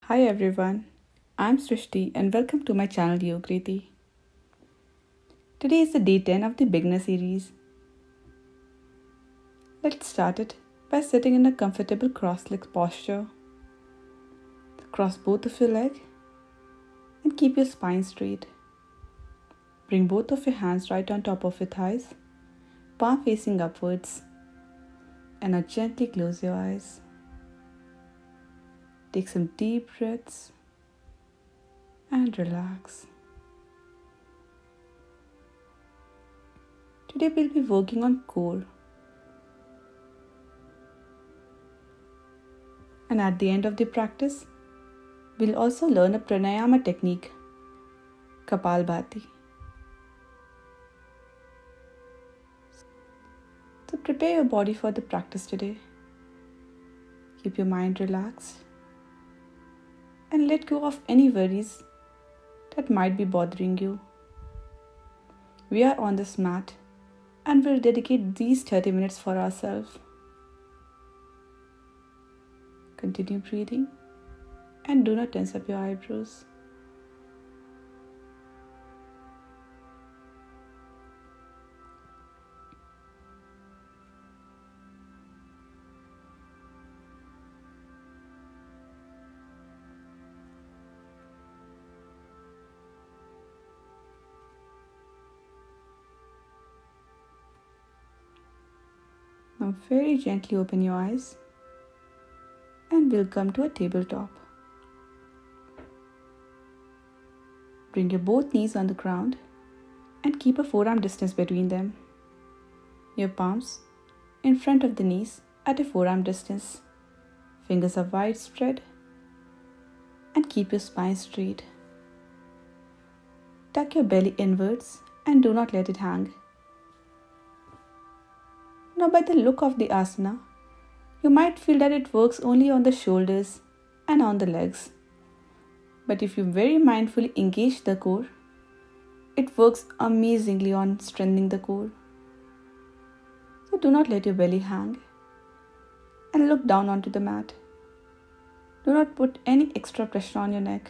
Hi everyone, I'm Srishti and welcome to my channel Yokriti. Today is the day 10 of the beginner series. Let's start it by sitting in a comfortable cross-legged posture. Cross both of your legs and keep your spine straight. Bring both of your hands right on top of your thighs, palm facing upwards, and now gently close your eyes. Take some deep breaths and relax. Today we'll be working on core. And at the end of the practice, we'll also learn a pranayama technique, Kapalbhati. So prepare your body for the practice today. Keep your mind relaxed and let go of any worries that might be bothering you. We are on this mat and we'll dedicate these 30 minutes for ourselves. Continue breathing and do not tense up your eyebrows. Now very gently open your eyes and we'll come to a tabletop. Bring your both knees on the ground and keep a forearm distance between them. Your palms in front of the knees at a forearm distance. Fingers are wide spread and keep your spine straight. Tuck your belly inwards and do not let it hang. Now by the look of the asana, you might feel that it works only on the shoulders and on the legs. But if you very mindfully engage the core, it works amazingly on strengthening the core. So do not let your belly hang and look down onto the mat. Do not put any extra pressure on your neck.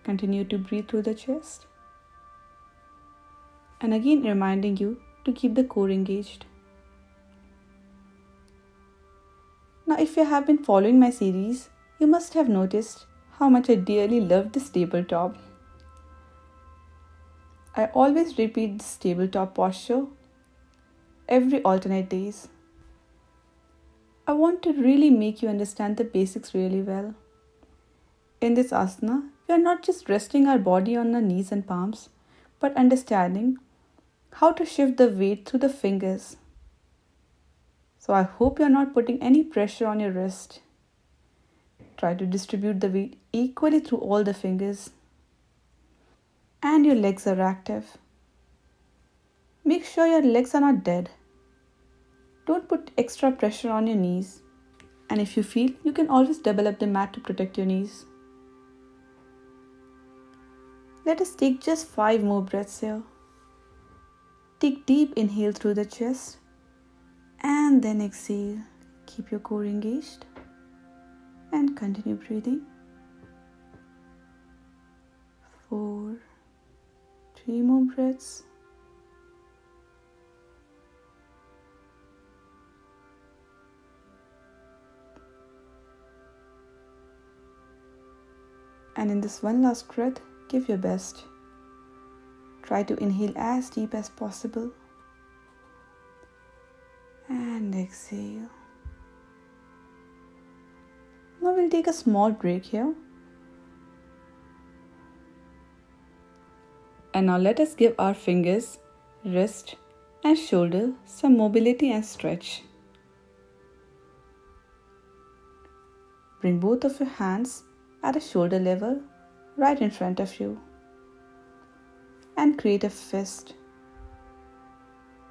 Continue to breathe through the chest. And again reminding you to keep the core engaged. Now if you have been following my series, you must have noticed how much I dearly love this tabletop. I always repeat this tabletop posture every alternate days. I want to really make you understand the basics really well. In this asana, we are not just resting our body on our knees and palms, but understanding how to shift the weight through the fingers. So I hope you are not putting any pressure on your wrist. Try to distribute the weight equally through all the fingers. And your legs are active. Make sure your legs are not dead. Don't put extra pressure on your knees. And if you feel, you can always double up the mat to protect your knees. Let us take just 5 more breaths here. Take deep inhale through the chest and then exhale. Keep your core engaged and continue breathing. 4, 3 more breaths. And in this one last breath, give your best. Try to inhale as deep as possible. And exhale. Now we'll take a small break here. And now let us give our fingers, wrist and shoulder some mobility and stretch. Bring both of your hands at a shoulder level right in front of you. And create a fist.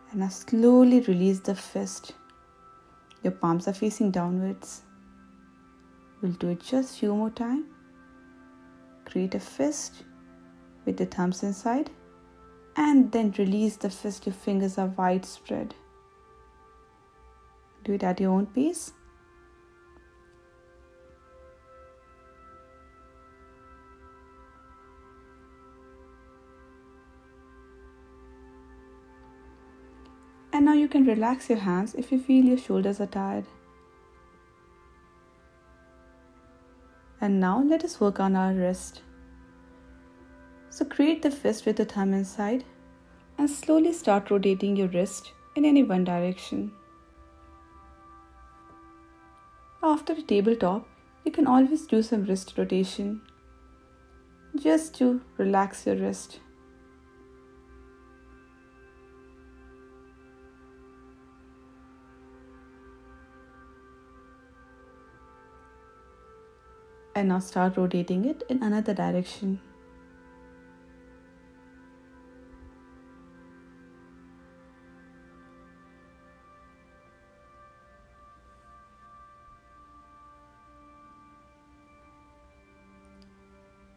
And now slowly release the fist. Your palms are facing downwards. We'll do it just a few more times. Create a fist with the thumbs inside and then release the fist. Your fingers are wide spread. Do it at your own pace. And now you can relax your hands if you feel your shoulders are tired. And now let us work on our wrist. So create the fist with the thumb inside and slowly start rotating your wrist in any one direction. After a tabletop, you can always do some wrist rotation just to relax your wrist. And now start rotating it in another direction.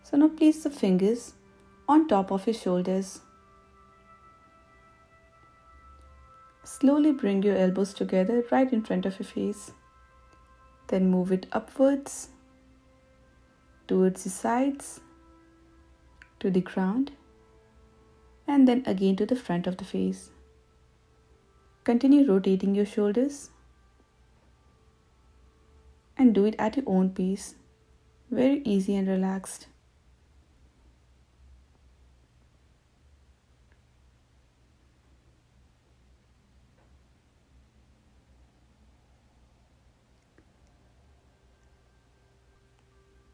So now place the fingers on top of your shoulders. Slowly bring your elbows together right in front of your face. Then move it upwards, towards the sides, to the ground, and then again to the front of the face. Continue rotating your shoulders and do it at your own pace. Very easy and relaxed.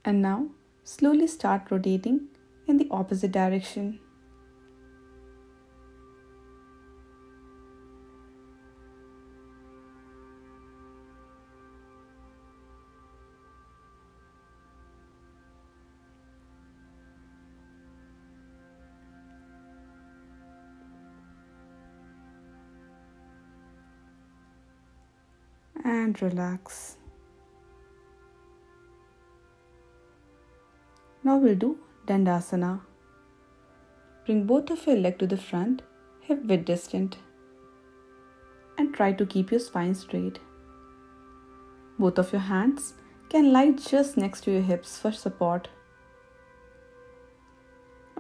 And now slowly start rotating in the opposite direction. And relax. Now we'll do Dandasana. Bring both of your legs to the front, hip width distant, and try to keep your spine straight. Both of your hands can lie just next to your hips for support.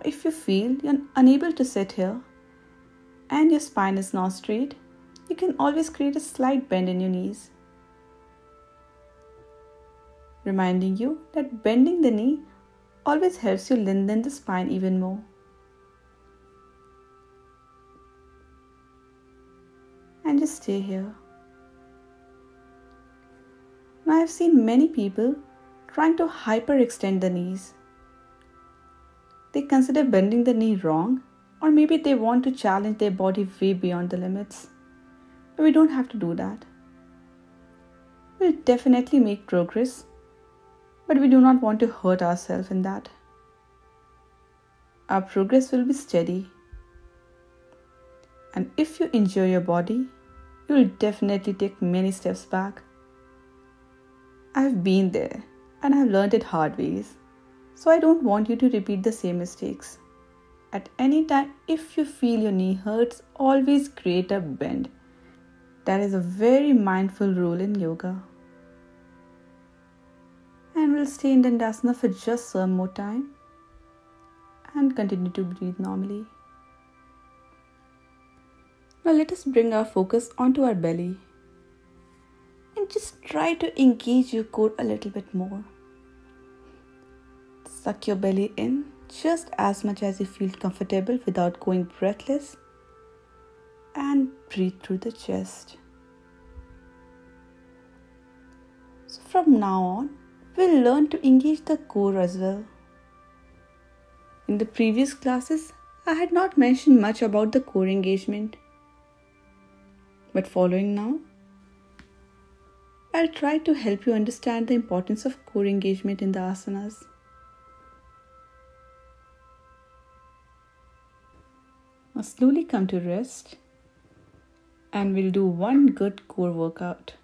If you feel you're unable to sit here and your spine is not straight, you can always create a slight bend in your knees. Reminding you that bending the knee always helps you lengthen the spine even more. And just stay here. Now I've seen many people trying to hyperextend the knees. They consider bending the knee wrong, or maybe they want to challenge their body way beyond the limits. But we don't have to do that. We'll definitely make progress, but we do not want to hurt ourselves in that. Our progress will be steady. And if you enjoy your body, you will definitely take many steps back. I've been there and I've learned it hard ways. So I don't want you to repeat the same mistakes. At any time, if you feel your knee hurts, always create a bend. That is a very mindful rule in yoga. And we'll stay in Dandasana for just some more time and continue to breathe normally. Now let us bring our focus onto our belly and just try to engage your core a little bit more. Suck your belly in just as much as you feel comfortable without going breathless, and breathe through the chest. So from now on, we'll learn to engage the core as well. In the previous classes, I had not mentioned much about the core engagement. But following now, I'll try to help you understand the importance of core engagement in the asanas. Now slowly come to rest and we'll do one good core workout.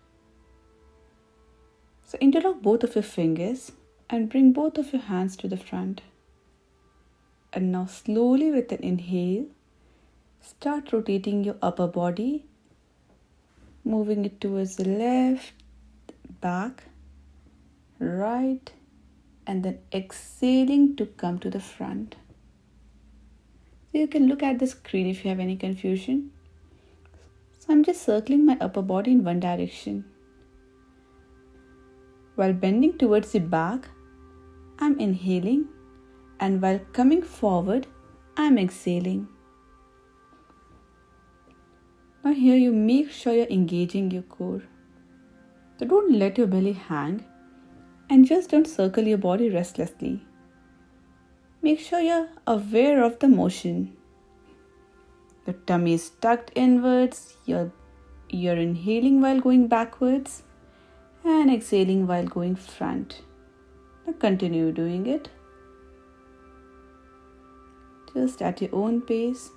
So interlock both of your fingers and bring both of your hands to the front. And now slowly with an inhale, start rotating your upper body moving it towards the left, back, right, and then exhaling to come to the front. So you can look at the screen if you have any confusion. So I'm just circling my upper body in one direction. While bending towards the back, I'm inhaling, and while coming forward, I'm exhaling. Now here you make sure you're engaging your core. So don't let your belly hang, and just don't circle your body restlessly. Make sure you're aware of the motion. Your tummy is tucked inwards, you're inhaling while going backwards and exhaling while going front. Now continue doing it. Just at your own pace.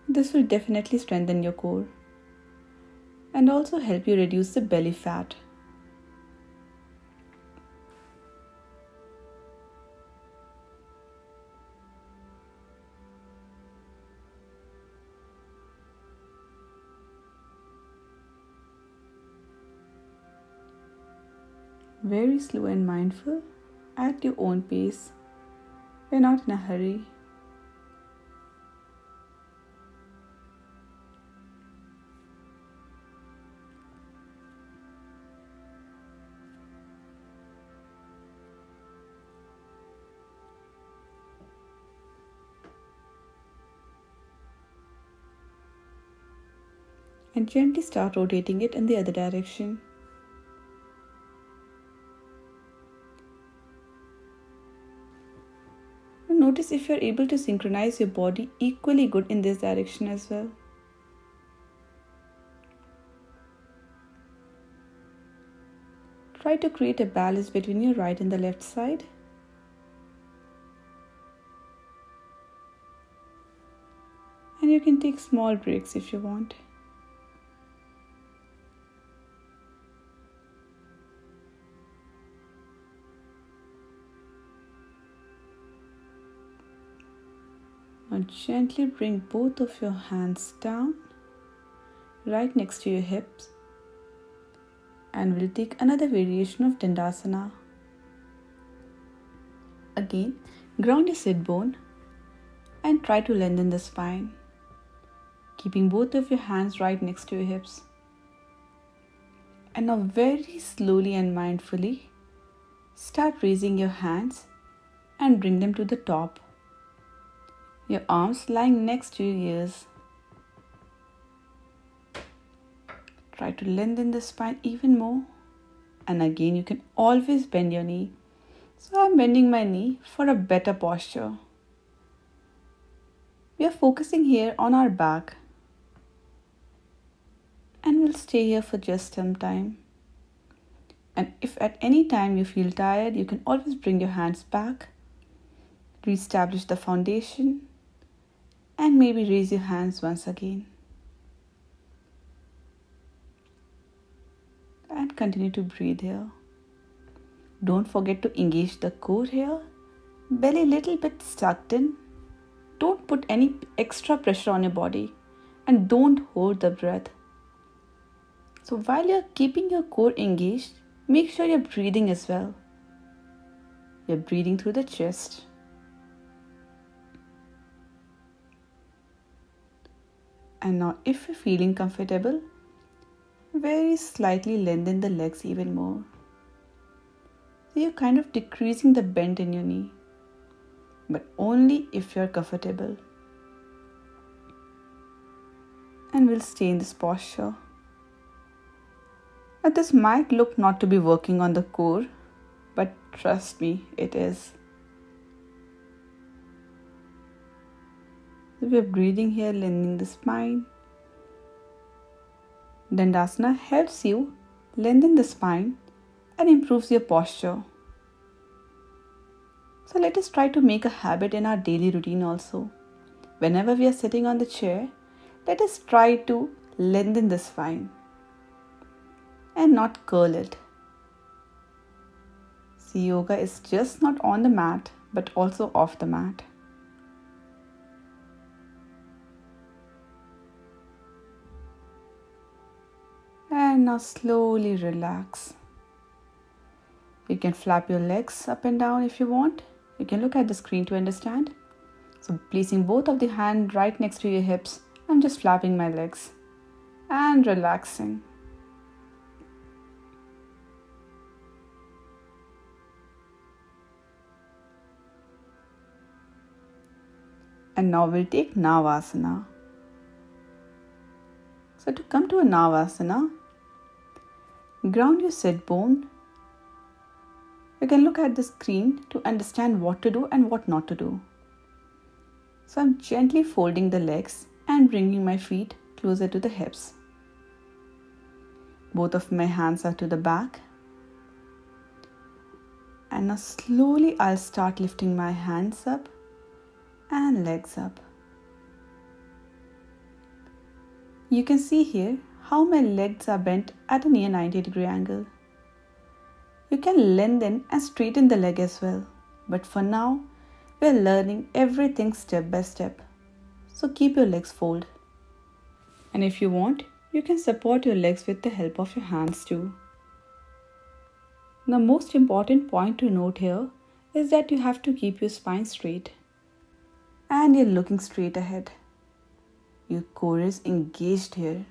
This will definitely strengthen your core and also help you reduce the belly fat. Very slow and mindful at your own pace. We're not in a hurry. And gently start rotating it in the other direction. Notice if you're able to synchronize your body equally good in this direction as well. Try to create a balance between your right and the left side. And you can take small breaks if you want. Now gently bring both of your hands down, right next to your hips, and we'll take another variation of Dandasana. Again, ground your sit bone and try to lengthen the spine, keeping both of your hands right next to your hips. And now very slowly and mindfully, start raising your hands and bring them to the top. Your arms lying next to your ears. Try to lengthen the spine even more. And again, you can always bend your knee. So I'm bending my knee for a better posture. We are focusing here on our back. And we'll stay here for just some time. And if at any time you feel tired, you can always bring your hands back. Reestablish the foundation. And maybe raise your hands once again. And continue to breathe here. Don't forget to engage the core here. Belly little bit tucked in. Don't put any extra pressure on your body. And don't hold the breath. So while you're keeping your core engaged, make sure you're breathing as well. You're breathing through the chest. And now if you're feeling comfortable, very slightly lengthen the legs even more. So you're kind of decreasing the bend in your knee, but only if you're comfortable. And we'll stay in this posture. Now this might look not to be working on the core, but trust me, it is. So we're breathing here, lengthening the spine. Dandasana helps you lengthen the spine and improves your posture. So let us try to make a habit in our daily routine also. Whenever we are sitting on the chair, let us try to lengthen the spine and not curl it. See, yoga is just not on the mat, but also off the mat. And now slowly relax. You can flap your legs up and down if you want. You can look at the screen to understand. So placing both of the hands right next to your hips, I'm just flapping my legs and relaxing. And now we'll take navasana. So to come to a navasana, ground your sit bone. You can look at the screen to understand what to do and what not to do. So I'm gently folding the legs and bringing my feet closer to the hips. Both of my hands are to the back. And now slowly I'll start lifting my hands up and legs up. You can see here how my legs are bent at a near 90-degree angle. You can lengthen and straighten the leg as well. But for now, we are learning everything step by step. So keep your legs folded. And if you want, you can support your legs with the help of your hands too. The most important point to note here is that you have to keep your spine straight. And you're looking straight ahead. Your core is engaged here.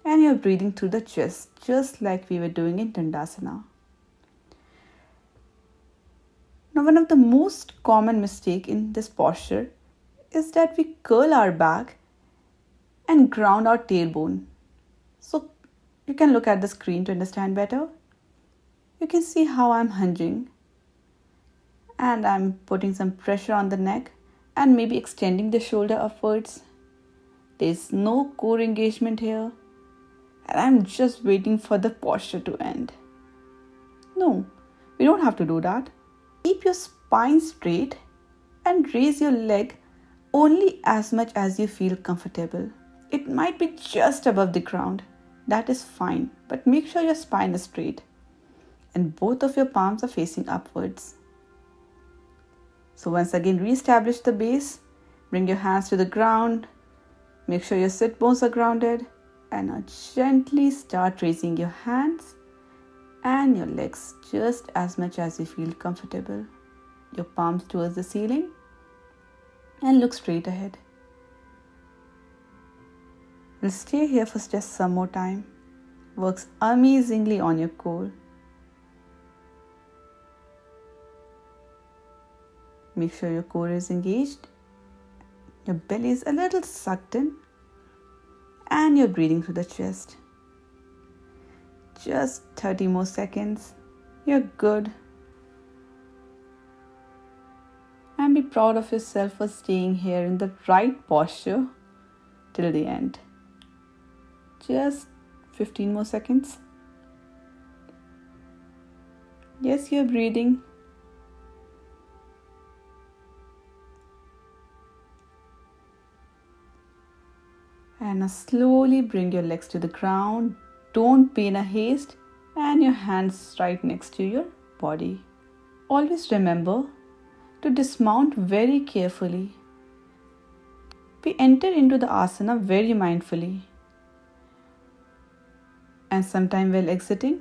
And you're breathing through the chest, just like we were doing in Dandasana. Now, one of the most common mistakes in this posture is that we curl our back and ground our tailbone. So you can look at the screen to understand better. You can see how I'm hinging. And I'm putting some pressure on the neck and maybe extending the shoulder upwards. There's no core engagement here. And I'm just waiting for the posture to end. No, we don't have to do that. Keep your spine straight and raise your leg only as much as you feel comfortable. It might be just above the ground. That is fine, but make sure your spine is straight and both of your palms are facing upwards. So once again, re-establish the base. Bring your hands to the ground. Make sure your sit bones are grounded. And now gently start raising your hands and your legs just as much as you feel comfortable. Your palms towards the ceiling and look straight ahead. We'll stay here for just some more time. Works amazingly on your core. Make sure your core is engaged. Your belly is a little sucked in. And you're breathing through the chest. Just 30 more seconds. You're good. And be proud of yourself for staying here in the right posture till the end. Just 15 more seconds. Yes, you're breathing. And now slowly bring your legs to the ground. Don't be in a haste and your hands right next to your body. Always remember to dismount very carefully. We enter into the asana very mindfully. And sometimes while exiting,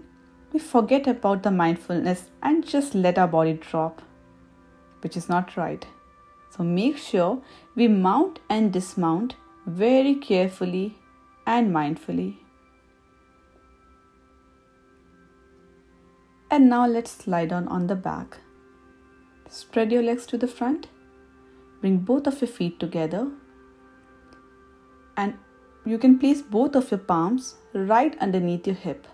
we forget about the mindfulness and just let our body drop, which is not right. So make sure we mount and dismount very carefully and mindfully. And now let's lie down on the back. Spread your legs to the front. Bring both of your feet together. And you can place both of your palms right underneath your hip.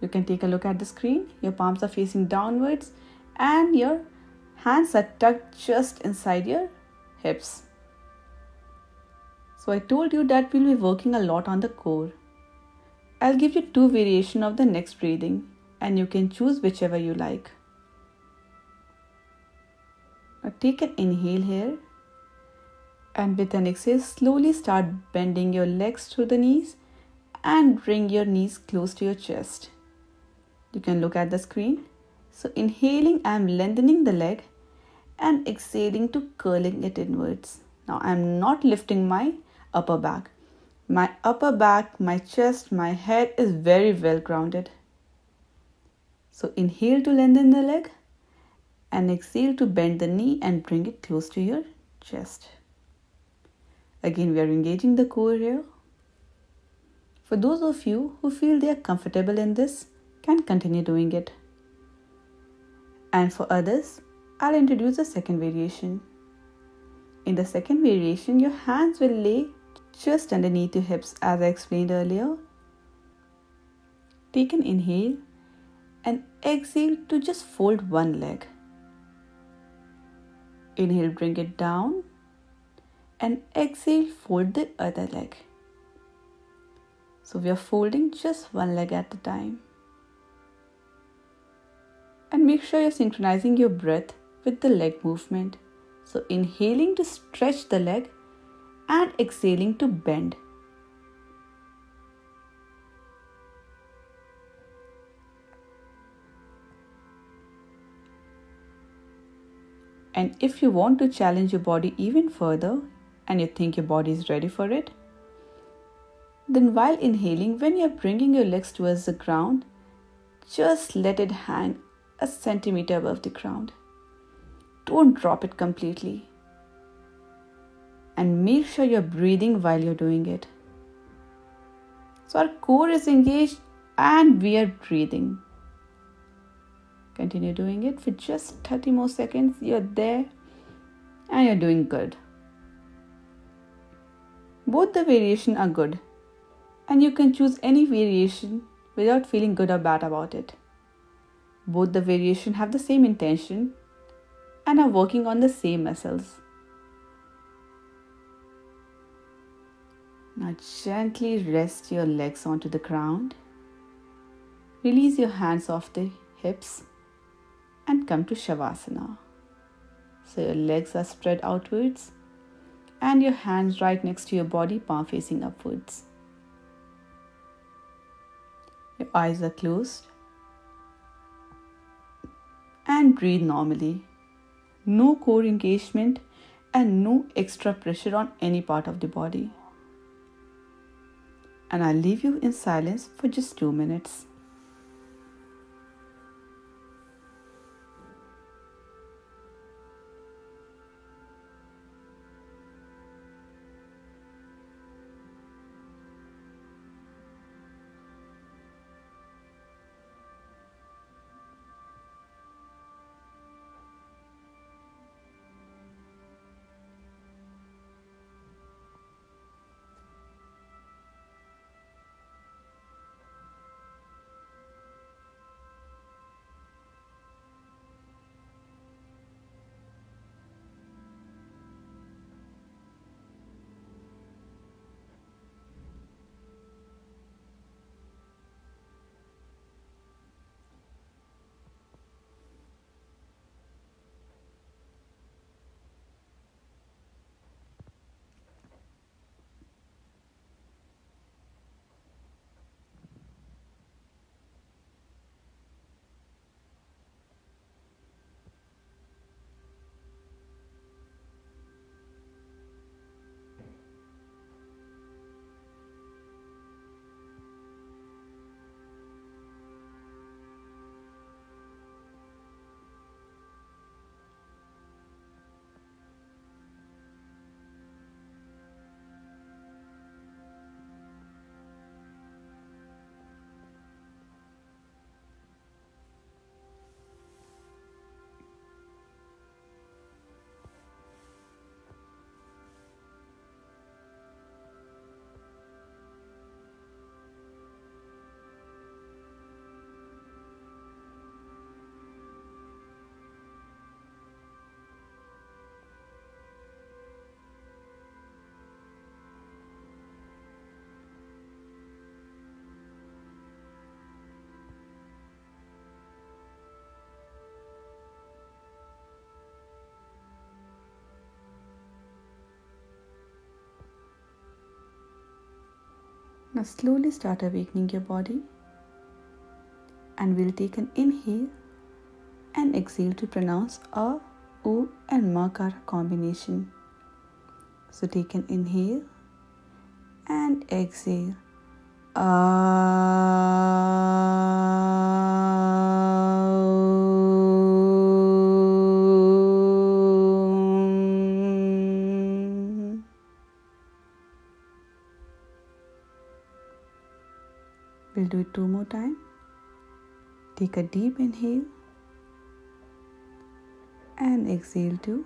You can take a look at the screen. Your palms are facing downwards and your hands are tucked just inside your hips. So I told you that we'll be working a lot on the core. I'll give you 2 variations of the next breathing and you can choose whichever you like. Now take an inhale here and with an exhale slowly start bending your legs through the knees and bring your knees close to your chest. You can look at the screen. So inhaling, I'm lengthening the leg and exhaling to curling it inwards. Now I'm not lifting my upper back. My upper back, my chest, my head is very well grounded. So inhale to lengthen the leg and exhale to bend the knee and bring it close to your chest. Again, we are engaging the core here. For those of you who feel they are comfortable in this, can continue doing it. And for others, I'll introduce the second variation. In the second variation, your hands will lay just underneath your hips as I explained earlier. Take an inhale and exhale to just fold one leg. Inhale, bring it down and exhale, fold the other leg. So we are folding just one leg at a time. And make sure you're synchronizing your breath with the leg movement. So inhaling to stretch the leg and exhaling to bend. And if you want to challenge your body even further and you think your body is ready for it, then while inhaling, when you're bringing your legs towards the ground, just let it hang a centimeter above the ground. Don't drop it completely. And make sure you're breathing while you're doing it. So our core is engaged and we are breathing. Continue doing it for just 30 more seconds. You're there and you're doing good. Both the variations are good and you can choose any variation without feeling good or bad about it. Both the variations have the same intention and are working on the same muscles. Now gently rest your legs onto the ground. Release your hands off the hips and come to Shavasana. So your legs are spread outwards and your hands right next to your body, palm facing upwards. Your eyes are closed and breathe normally. No core engagement and no extra pressure on any part of the body. And I'll leave you in silence for just 2 minutes. Now slowly start awakening your body, and we'll take an inhale and exhale to pronounce A, U and Makara combination. So take an inhale, and exhale. We'll do it 2 more times. Take a deep inhale and exhale to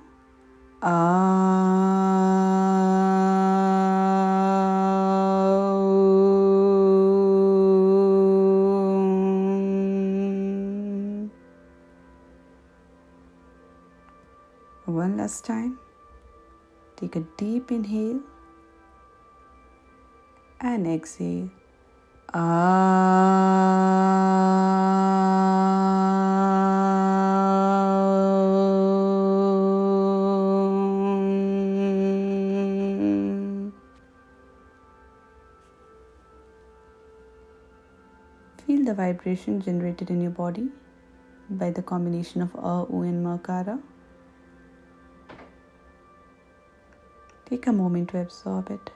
One last time. Take a deep inhale and exhale. Feel the vibration generated in your body by the combination of U and Makara. Take a moment to absorb it.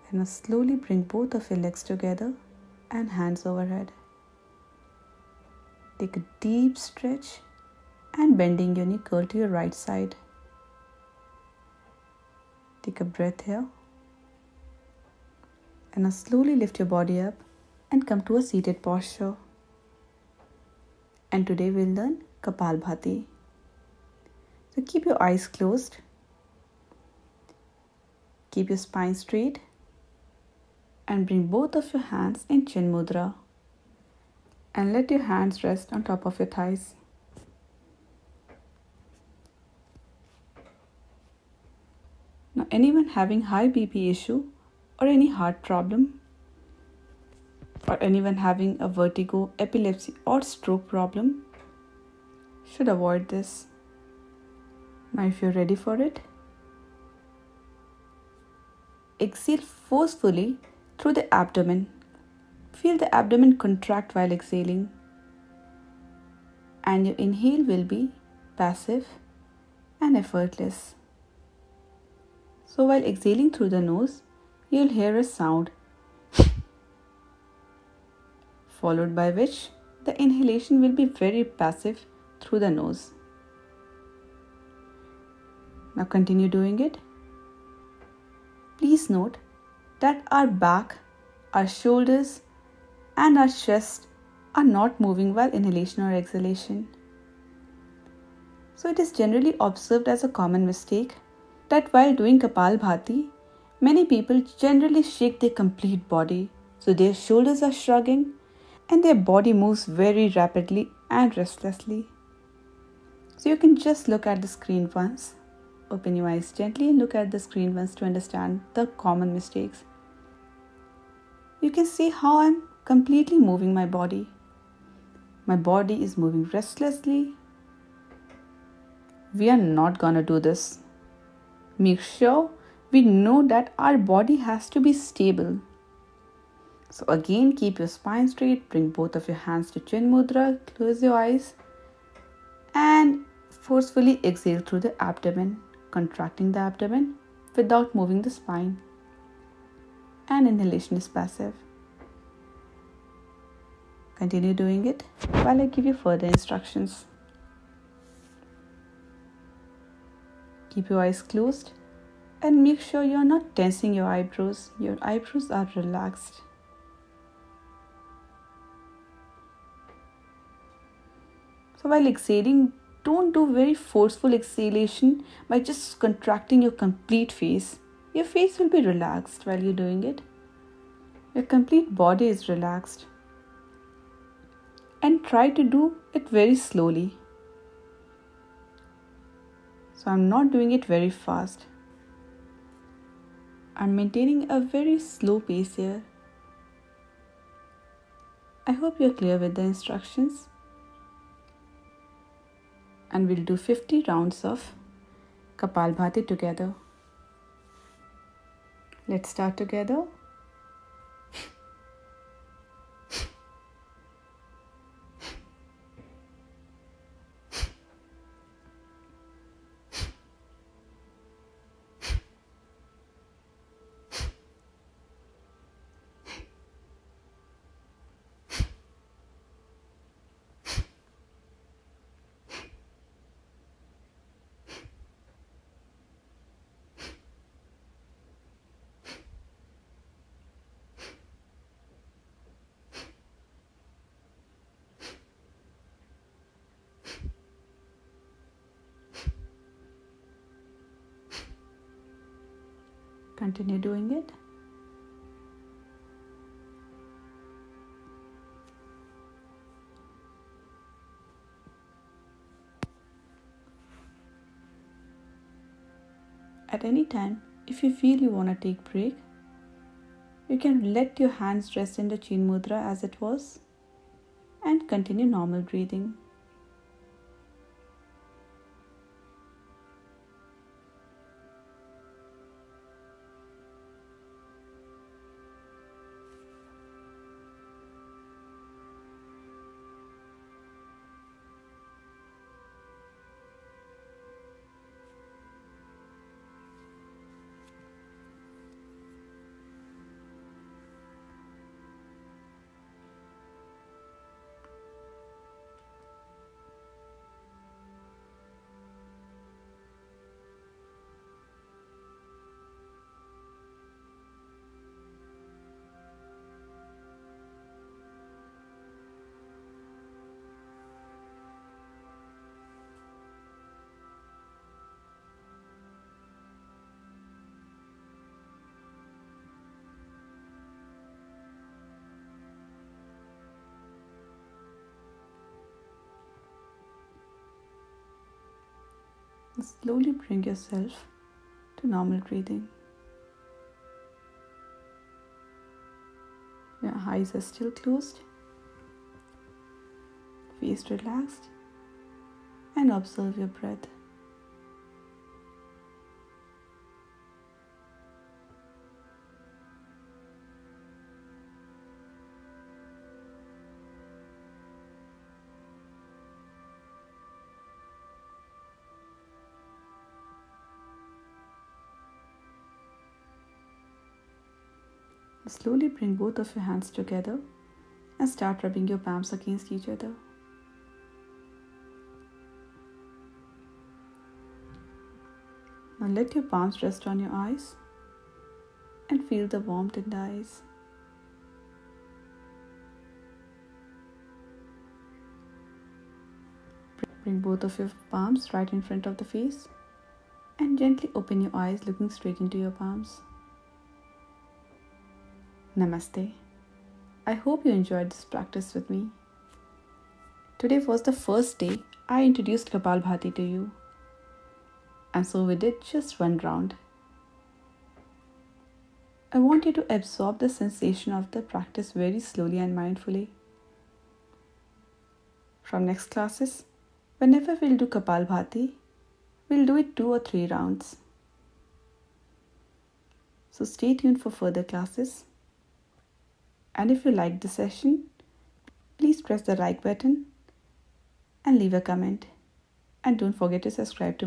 And now slowly bring both of your legs together and hands overhead. Take a deep stretch and bending your knee, curl to your right side. Take a breath here. And now slowly lift your body up and come to a seated posture. And today we'll learn Kapalbhati. So keep your eyes closed. Keep your spine straight. And bring both of your hands in Chin Mudra. And let your hands rest on top of your thighs. Now anyone having high BP issue or any heart problem, or anyone having a vertigo, epilepsy or stroke problem should avoid this. Now if you're ready for it, exhale forcefully through the abdomen. Feel the abdomen contract while exhaling. And your inhale will be passive and effortless. So while exhaling through the nose, you'll hear a sound, followed by which the inhalation will be very passive through the nose. Now continue doing it. Please note that our back, our shoulders and our chest are not moving while inhalation or exhalation. So it is generally observed as a common mistake that while doing Kapalbhati, many people generally shake their complete body. So their shoulders are shrugging and their body moves very rapidly and restlessly. So you can just look at the screen once. Open your eyes gently and look at the screen once to understand the common mistakes. You can see how I'm completely moving my body. My body is moving restlessly. We are not gonna do this. Make sure we know that our body has to be stable. So again, keep your spine straight, bring both of your hands to Chin Mudra, close your eyes and forcefully exhale through the abdomen, contracting the abdomen without moving the spine. And inhalation is passive. Continue doing it while I give you further instructions. Keep your eyes closed and make sure you are not tensing your eyebrows. Your eyebrows are relaxed. So while exhaling, don't do very forceful exhalation by just contracting your complete face. Your face will be relaxed while you're doing it. Your complete body is relaxed. And try to do it very slowly. So I'm not doing it very fast. I'm maintaining a very slow pace here. I hope you're clear with the instructions. And we'll do 50 rounds of Kapalbhati together. Let's start together. Continue doing it. At any time, if you feel you want to take a break, you can let your hands rest in the chin mudra as it was and continue normal breathing. Slowly bring yourself to normal breathing. Your eyes are still closed, face relaxed, and observe your breath. Slowly bring both of your hands together and start rubbing your palms against each other. Now let your palms rest on your eyes and feel the warmth in the eyes. Bring both of your palms right in front of the face and gently open your eyes looking straight into your palms. Namaste. I hope you enjoyed this practice with me. Today was the first day I introduced Kapalbhati to you. And so we did just one round. I want you to absorb the sensation of the practice very slowly and mindfully. From next classes, whenever we'll do Kapalbhati, we'll do it 2 or 3 rounds. So stay tuned for further classes. And if you liked the session, please press the like button and leave a comment. And don't forget to subscribe to my